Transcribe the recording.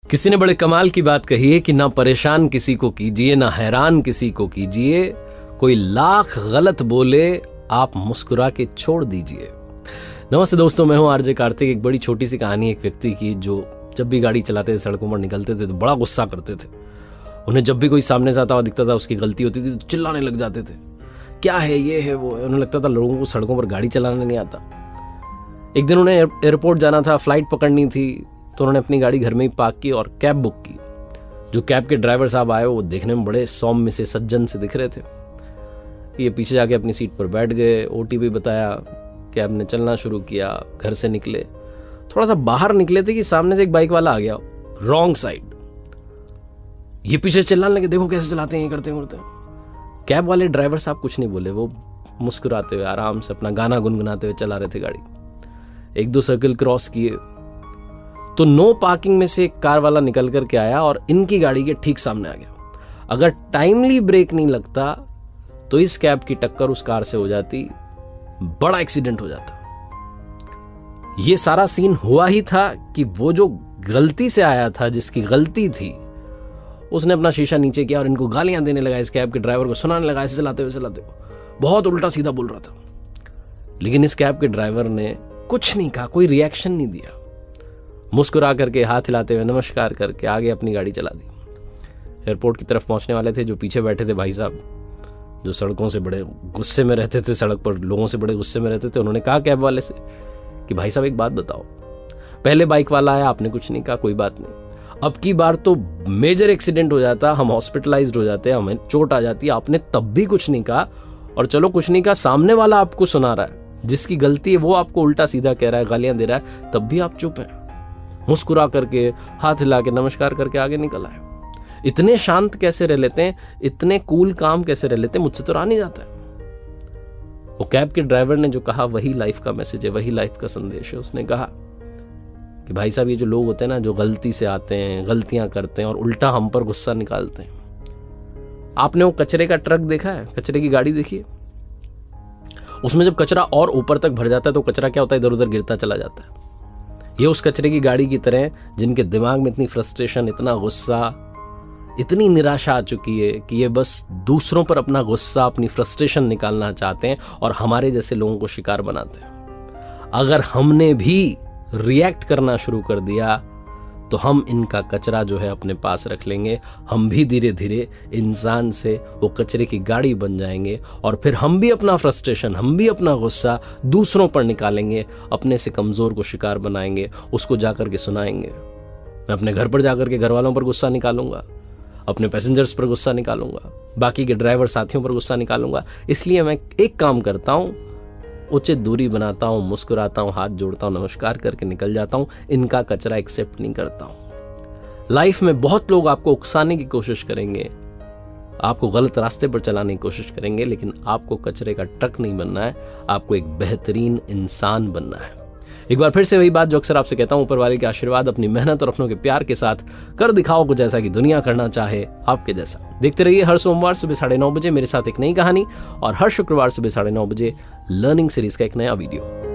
किसी ने बड़े कमाल की बात कही है कि ना परेशान किसी को कीजिए, ना हैरान किसी को कीजिए, कोई लाख गलत बोले आप मुस्कुरा के छोड़ दीजिए। नमस्ते दोस्तों, मैं हूं आरजे कार्तिक। एक बड़ी छोटी सी कहानी एक व्यक्ति की जो जब भी गाड़ी चलाते थे, सड़कों पर निकलते थे तो बड़ा गुस्सा करते थे। उन्हें जब भी कोई सामने से आता हुआ दिखता था, उसकी गलती होती थी तो चिल्लाने लग जाते थे, क्या है, ये है, वो है। उन्हें लगता था लोगों को सड़कों पर गाड़ी चलाना नहीं आता। एक दिन उन्हें एयरपोर्ट जाना था, फ्लाइट पकड़नी थी, तो उन्होंने अपनी गाड़ी घर में ही पार्क की और कैब बुक की। जो कैब के ड्राइवर साहब आए वो देखने में बड़े सौम्य से सज्जन से दिख रहे थे। ये पीछे जाके अपनी सीट पर बैठ गए, ओटीपी बताया, कैब ने चलना शुरू किया। घर से निकले, थोड़ा सा बाहर निकले थे कि सामने से एक बाइक वाला आ गया रॉन्ग साइड। ये पीछे चिल्लाने लगे, देखो कैसे चलाते हैं, ये करते हैं। कैब वाले ड्राइवर साहब कुछ नहीं बोले, वो मुस्कुराते हुए आराम से अपना गाना गुनगुनाते हुए चला रहे थे गाड़ी। एक दो सर्कल क्रॉस किए तो नो पार्किंग में से एक कार वाला निकल करके आया और इनकी गाड़ी के ठीक सामने आ गया। अगर टाइमली ब्रेक नहीं लगता तो इस कैब की टक्कर उस कार से हो जाती, बड़ा एक्सीडेंट हो जाता। ये सारा सीन हुआ ही था कि वो जो गलती से आया था, जिसकी गलती थी, उसने अपना शीशा नीचे किया और इनको गालियां देने लगा। इस कैब के ड्राइवर को सुनाने लगा, ऐसे चलाते हुए बहुत उल्टा सीधा बोल रहा था। लेकिन इस कैब के ड्राइवर ने कुछ नहीं कहा, कोई रिएक्शन नहीं दिया। मुस्कुरा करके, हाथ हिलाते हुए, नमस्कार करके आगे अपनी गाड़ी चला दी। एयरपोर्ट की तरफ पहुंचने वाले थे। जो पीछे बैठे थे भाई साहब, जो सड़कों से बड़े गुस्से में रहते थे, सड़क पर लोगों से बड़े गुस्से में रहते थे, उन्होंने कहा कैब वाले से कि भाई साहब एक बात बताओ, पहले बाइक वाला आया, आपने कुछ नहीं कहा, कोई बात नहीं। अब की बार तो मेजर एक्सीडेंट हो जाता, हम हॉस्पिटलाइज्ड हो जाते, हमें चोट आ जाती, आपने तब भी कुछ नहीं कहा। और चलो कुछ नहीं कहा, सामने वाला आपको सुना रहा है, जिसकी गलती है वो आपको उल्टा सीधा कह रहा है, गालियां दे रहा है, तब भी आप चुप हैं। मुस्कुरा करके, हाथ हिला के, नमस्कार करके आगे निकल आए। इतने शांत कैसे रह लेते हैं, इतने कूल काम कैसे रह लेते हैं, मुझसे तो रहा नहीं जाता है। वो कैब के ड्राइवर ने जो कहा वही लाइफ का मैसेज है, वही लाइफ का संदेश है। उसने कहा कि भाई साहब, ये जो लोग होते हैं ना, जो गलती से आते हैं, गलतियां करते हैं और उल्टा हम पर गुस्सा निकालते हैं। आपने वो कचरे का ट्रक देखा है, कचरे की गाड़ी देखिए, उसमें जब कचरा और ऊपर तक भर जाता है तो कचरा क्या होता है, इधर उधर गिरता चला जाता है। ये उस कचरे की गाड़ी की तरह, जिनके दिमाग में इतनी फ्रस्ट्रेशन, इतना गुस्सा, इतनी निराशा आ चुकी है कि ये बस दूसरों पर अपना गुस्सा, अपनी फ्रस्ट्रेशन निकालना चाहते हैं और हमारे जैसे लोगों को शिकार बनाते हैं। अगर हमने भी रिएक्ट करना शुरू कर दिया तो हम इनका कचरा जो है अपने पास रख लेंगे। हम भी धीरे धीरे इंसान से वो कचरे की गाड़ी बन जाएंगे और फिर हम भी अपना फ्रस्ट्रेशन, हम भी अपना गुस्सा दूसरों पर निकालेंगे, अपने से कमज़ोर को शिकार बनाएंगे, उसको जाकर के सुनाएंगे। मैं अपने घर पर जाकर के घर वालों पर गुस्सा निकालूंगा, अपने पैसेंजर्स पर गुस्सा निकालूंगा, बाकी के ड्राइवर साथियों पर गुस्सा निकालूंगा। इसलिए मैं एक काम करता हूँ, उचित दूरी बनाता हूँ, मुस्कुराता हूँ, हाथ जोड़ता हूँ, नमस्कार करके निकल जाता हूँ। इनका कचरा एक्सेप्ट नहीं करता हूँ। लाइफ में बहुत लोग आपको उकसाने की कोशिश करेंगे, आपको गलत रास्ते पर चलाने की कोशिश करेंगे, लेकिन आपको कचरे का ट्रक नहीं बनना है, आपको एक बेहतरीन इंसान बनना है। एक बार फिर से वही बात जो अक्सर आपसे कहता हूँ, ऊपर वाले के आशीर्वाद, अपनी मेहनत और अपनों के प्यार के साथ कर दिखाओ कुछ ऐसा कि दुनिया करना चाहे आपके जैसा। देखते रहिए हर सोमवार सुबह 9:30 बजे मेरे साथ एक नई कहानी और हर शुक्रवार सुबह 9:30 बजे लर्निंग सीरीज का एक नया वीडियो।